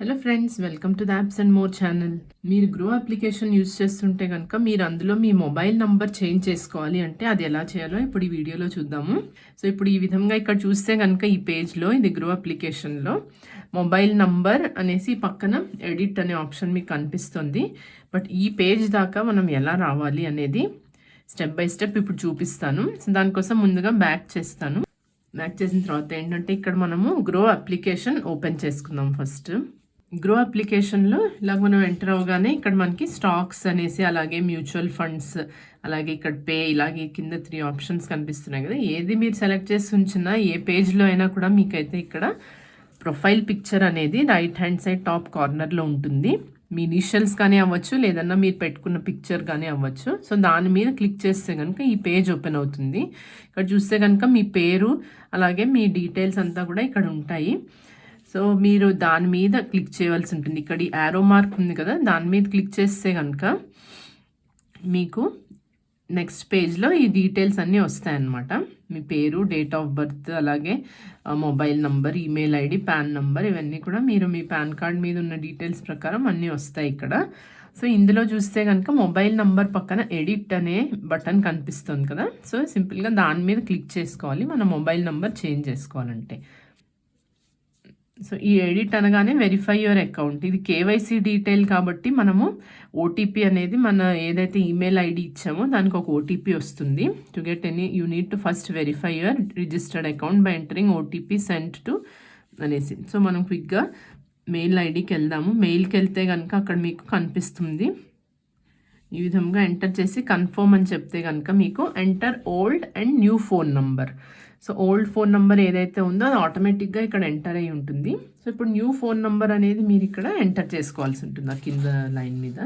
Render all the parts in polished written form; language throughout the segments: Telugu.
Hello friends, welcome to the apps and more channel. మీరు గ్రో అప్లికేషన్ యూస్ చేస్తుంటే కనుక మీరు అందులో మీ మొబైల్ నంబర్ చేంజ్ చేసుకోవాలి అంటే అది ఎలా చేయాలో ఇప్పుడు ఈ వీడియోలో చూద్దాము. సో ఇప్పుడు ఈ విధంగా ఇక్కడ చూస్తే కనుక ఈ పేజ్లో, ఇది గ్రో అప్లికేషన్లో మొబైల్ నంబర్ అనేసి పక్కన ఎడిట్ అనే ఆప్షన్ మీకు కనిపిస్తుంది. బట్ ఈ పేజ్ దాకా మనం ఎలా రావాలి అనేది స్టెప్ బై స్టెప్ ఇప్పుడు చూపిస్తాను. సో దానికోసం ముందుగా బ్యాక్ చేస్తాను. బ్యాక్ చేసిన తర్వాత ఏంటంటే ఇక్కడ మనము గ్రో అప్లికేషన్ ఓపెన్ చేసుకుందాం. ఫస్ట్ గ్రో అప్లికేషన్లో ఇలాగ మనం ఎంటర్ అవగానే ఇక్కడ మనకి స్టాక్స్ అనేసి, అలాగే మ్యూచువల్ ఫండ్స్, అలాగే ఇక్కడ పే, ఇలాగే కింద 3 ఆప్షన్స్ కనిపిస్తున్నాయి కదా. ఏది మీరు సెలెక్ట్ చేసి ఉంచినా ఏ పేజ్లో అయినా కూడా మీకైతే ఇక్కడ ప్రొఫైల్ పిక్చర్ అనేది రైట్ హ్యాండ్ సైడ్ టాప్ కార్నర్లో ఉంటుంది. మీ ఇనిషియల్స్ కానీ అవ్వచ్చు, లేదన్నా మీరు పెట్టుకున్న పిక్చర్ కానీ అవ్వచ్చు. సో దాని మీద క్లిక్ చేస్తే కనుక ఈ పేజ్ ఓపెన్ అవుతుంది. ఇక్కడ చూస్తే కనుక మీ పేరు అలాగే మీ డీటెయిల్స్ అంతా కూడా ఇక్కడ ఉంటాయి. సో మీరు దాని మీద క్లిక్ చేయవలసి ఉంటుంది. ఇక్కడ ఈ యారో మార్క్ ఉంది కదా, దాని మీద క్లిక్ చేస్తే కనుక మీకు నెక్స్ట్ పేజ్లో ఈ డీటెయిల్స్ అన్నీ వస్తాయన్నమాట. మీ పేరు, డేట్ ఆఫ్ బర్త్, అలాగే mobile number, email ID, pan number, ఇవన్నీ కూడా మీరు మీ పాన్ కార్డ్ మీద ఉన్న డీటెయిల్స్ ప్రకారం అన్నీ వస్తాయి ఇక్కడ. సో ఇందులో చూస్తే కనుక మొబైల్ నంబర్ పక్కన ఎడిట్ అనే బటన్ కనిపిస్తుంది కదా. సో సింపుల్గా దాని మీద క్లిక్ చేసుకోవాలి మన మొబైల్ నంబర్ చేంజ్ చేసుకోవాలంటే. సో ఈ ఎడిట్ అనగానే వెరిఫై యువర్ అకౌంట్, ఇది కేవైసీ డీటెయిల్ కాబట్టి మనము ఓటీపీ అనేది మన ఏదైతే ఈమెయిల్ ఐడి ఇచ్చామో దానికి ఒక ఓటీపీ వస్తుంది. To get any you need to first verify your registered account by entering OTP sent to అనేసి. సో మనం క్విక్గా మెయిల్ ఐడికి వెళ్దాము. మెయిల్కి వెళ్తే కనుక అక్కడ మీకు కనిపిస్తుంది. ఈ విధంగా ఎంటర్ చేసి కన్ఫర్మ్ అని చెప్తే కనుక మీకు enter old and new phone number. So old phone number ఏదైతే ఉందో అది ఆటోమేటిక్గా ఇక్కడ ఎంటర్ అయి ఉంటుంది. సో ఇప్పుడు న్యూ ఫోన్ నెంబర్ అనేది మీరు ఇక్కడ ఎంటర్ చేసుకోవాల్సి ఉంటుంది. ఆ కింద లైన్ మీద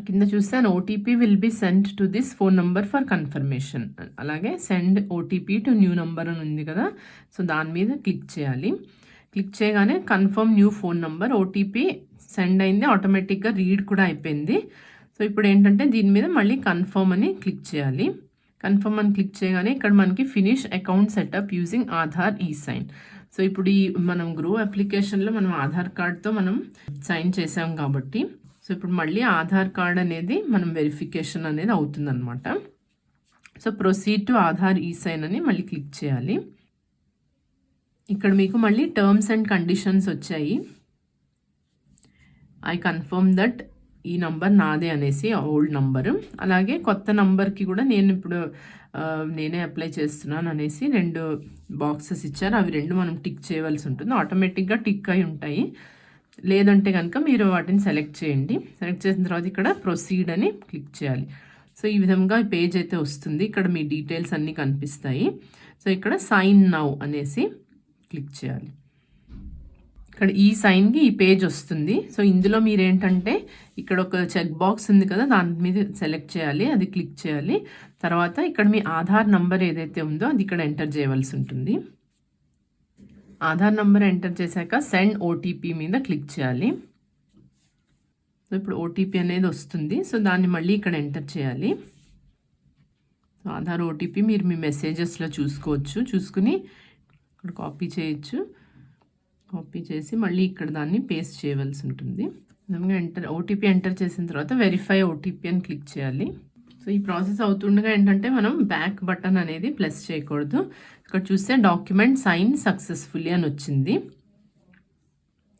కింద చూస్తే OTP will be send to this phone number for confirmation, అలాగే send OTP to new number అని ఉంది కదా. సో దాని మీద క్లిక్ చేయాలి. క్లిక్ చేయగానే confirm new phone number, OTP send అయింది, ఆటోమేటిక్గా రీడ్ కూడా అయిపోయింది. సో ఇప్పుడు ఏంటంటే దీని మీద మళ్ళీ కన్ఫర్మ్ అని క్లిక్ చేయాలి. కన్ఫర్మ్ అని క్లిక్ చేయగానే ఇక్కడ మనకి finish account setup using Aadhaar ఈ సైన్. సో ఇప్పుడు ఈ మనం గ్రో అప్లికేషన్లో మనం ఆధార్ కార్డ్తో మనం సైన్ చేసాం కాబట్టి, సో ఇప్పుడు మళ్ళీ ఆధార్ కార్డ్ అనేది మనం వెరిఫికేషన్ అనేది అవుతుందన్నమాట. సో ప్రొసీడ్ టు ఆధార్ ఈ సైన్ అని మళ్ళీ క్లిక్ చేయాలి. ఇక్కడ మీకు మళ్ళీ టర్మ్స్ అండ్ కండిషన్స్ వచ్చాయి. ఐ కన్ఫర్మ్ దట్ ఈ నంబర్ నాదే అనేసి ఓల్డ్ నంబరు, అలాగే కొత్త నంబర్కి కూడా నేను ఇప్పుడు నేనే అప్లై చేస్తున్నాను అనేసి 2 బాక్సెస్ ఇచ్చారు. అవి 2 మనం టిక్ చేయవలసి ఉంటుంది. ఆటోమేటిక్గా టిక్ అయి ఉంటాయి. లేదంటే కనుక మీరు వాటిని సెలెక్ట్ చేయండి. సెలెక్ట్ చేసిన తర్వాత ఇక్కడ ప్రొసీడ్ అని క్లిక్ చేయాలి. సో ఈ విధంగా పేజ్ అయితే వస్తుంది. ఇక్కడ మీ డీటెయిల్స్ అన్నీ కనిపిస్తాయి. సో ఇక్కడ సైన్ నౌ అనేసి క్లిక్ చేయాలి. ఇక్కడ ఈ సైన్కి ఈ పేజ్ వస్తుంది. సో ఇందులో మీరేంటంటే ఇక్కడ ఒక చెక్ బాక్స్ ఉంది కదా, దాని మీద సెలెక్ట్ చేయాలి, అది క్లిక్ చేయాలి. తర్వాత ఇక్కడ మీ ఆధార్ నంబర్ ఏదైతే ఉందో అది ఇక్కడ ఎంటర్ చేయవలసి ఉంటుంది. ఆధార్ నంబర్ ఎంటర్ చేశాక సెండ్ ఓటీపీ మీద క్లిక్ చేయాలి. సో ఇప్పుడు ఓటీపీ అనేది వస్తుంది. సో దాన్ని మళ్ళీ ఇక్కడ ఎంటర్ చేయాలి. సో ఆధార్ ఓటీపీ మీరు మీ మెసేజెస్లో చూసుకోవచ్చు. చూసుకుని ఇక్కడ కాపీ చేయొచ్చు. కాపీ చేసి మళ్ళీ ఇక్కడ దాన్ని పేస్ట్ చేయవలసి ఉంటుంది. ఓటీపీ ఎంటర్ చేసిన తర్వాత వెరిఫై ఓటీపీ అని క్లిక్ చేయాలి. సో ఈ ప్రాసెస్ అవుతుండగా ఏంటంటే మనం బ్యాక్ బటన్ అనేది ప్రెస్ చేయకూడదు. ఇక్కడ చూస్తే డాక్యుమెంట్ సైన్ సక్సెస్ఫుల్లీ అని వచ్చింది.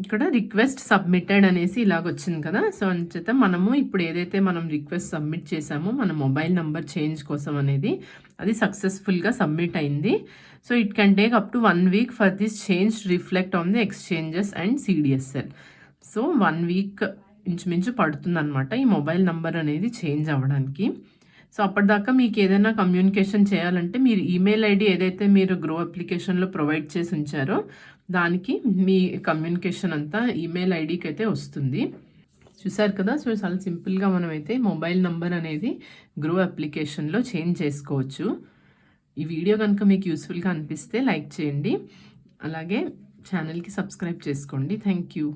ఇక్కడ రిక్వెస్ట్ సబ్మిటెడ్ అనేసి ఇలాగ వచ్చింది కదా. సో అంచేత మనము ఇప్పుడు ఏదైతే మనం రిక్వెస్ట్ సబ్మిట్ చేసామో మన మొబైల్ నెంబర్ చేంజ్ కోసం అనేది, అది సక్సెస్ఫుల్గా సబ్మిట్ అయింది. So it can take up to 1 week for this change reflect on the exchanges and CDSL. So 1 week ఇంచుమించు పడుతుందన్నమాట ఈ మొబైల్ నెంబర్ అనేది చేంజ్ అవ్వడానికి. సో అప్పటిదాకా మీకు ఏదైనా కమ్యూనికేషన్ చేయాలంటే మీరు ఈమెయిల్ ఐడి ఏదైతే మీరు గ్రో అప్లికేషన్లో ప్రొవైడ్ చేసి ఉంచారో దానికి మీ కమ్యూనికేషన్ అంతా ఈమెయిల్ ఐడికి అయితే వస్తుంది. చూసారు కదా. సో చాలా సింపుల్గా మనమైతే మొబైల్ నంబర్ అనేది గ్రో అప్లికేషన్లో చేంజ్ చేసుకోవచ్చు. ఈ వీడియో కనుక మీకు యూస్ఫుల్గా అనిపిస్తే లైక్ చేయండి, అలాగే ఛానల్కి సబ్స్క్రైబ్ చేసుకోండి. Thank you.